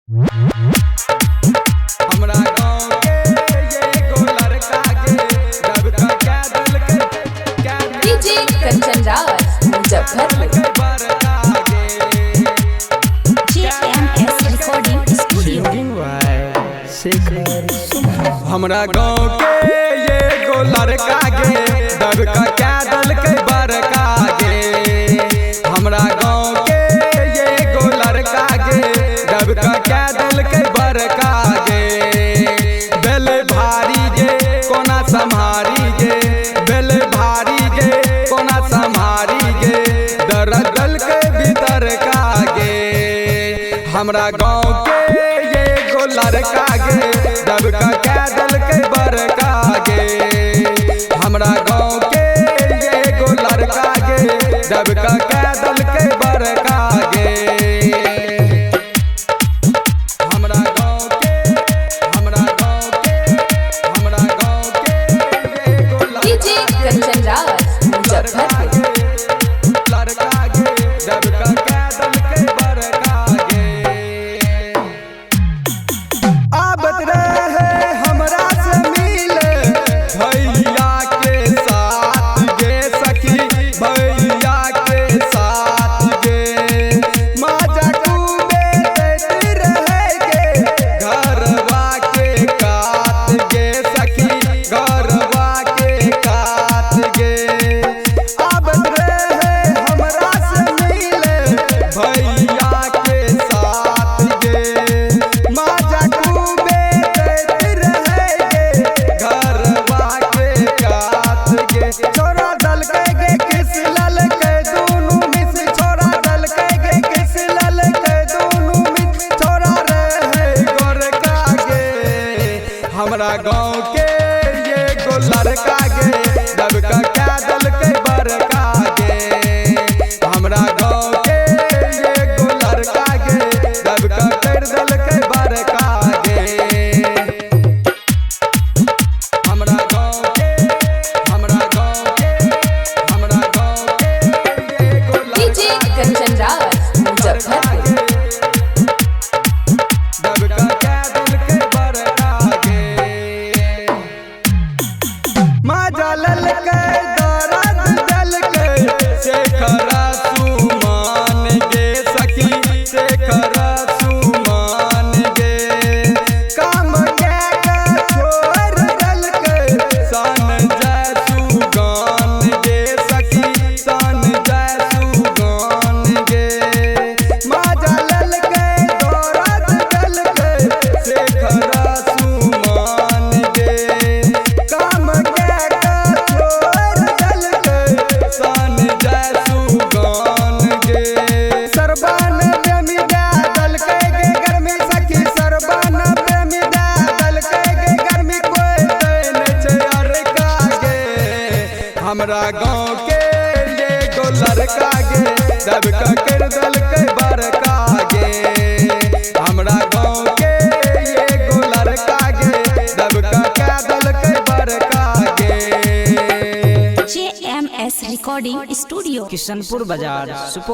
हमरा गाँव के ये गो लड़का के रब का क्या दिल के DJ Kanchan Raj Muzaffarpur. JMS recording studio. हमरा गाँव के ये गो लड़का गे रब का क्या दिल के बरका गे। हमरा गाँव के ये गो लड़का गे रब का क्या दिल के बरका गे। बेल भारी गे कोना संहारी गे, बेल भारी गे कोना संहारी गे, दर्द दिल के भीतर का गे। हमरा गाँव के ये गो लड़का गे रब का क्या दिल के बरका गे। हमरा गाँव के ये गो लड़का गे रब का क्या दिल के बरका गे। हमरा गाँव के ये गो डीजे कंचन राज मुजफ्फरपुर। लड़का गे रब का क्या दिल के बरका गे। आबत रहे हमरा से मिले भैया के साथ गे सखी, भैया के साथ गे। माजा खूबे देती रहे गे घरवा के कात गे सखी, घरवा के कात गे। आबत रहे हमरा से मिले भैया के साथ गे। माजा खूबे देती रहे गे घरवा के कात गे। छोरा दल के गे किस लल के दोनों मिस, छोरा दल के गे किस लल के दोनों मिस, छोरा रहे गोर का गे। हमरा गाँव के ये गो लड़का गे रब का क्या दल के बरका गे। हमरा गाँव के ये गो लड़का गे रब का कर दल के बरका गे। हमरा गाँव के ये गो डीजे कंचन राज मुजफ्फरपुर। रब का क्या दिल के बरका गे। माजा लल के दर्द दिल के शेखरा सुमान गे सखी, शेखरा सुमान गे। काम क्या का छोड़ दिल के सन जय सुगान गे सखी, सन जय सुगान गे। माजा लल के दर्द दिल के शेखरा सुमान गे। काम क्या का छोड़ दिल के सन जय सुगान गे। सरबान प्रेमी दल के गे गर्मी सखी, सरबान प्रेमी दल के गे गर्मी कोई देन छै अरका गे। हमरा गाँव के ये गो लड़का गे रब का कर दल के बरका गे। हमरा गाँव के ये गो लड़का गे रब का क्या दल के बरका गे। JMS रिकॉर्डिंग स्टूडियो, किशनपुर बाजार।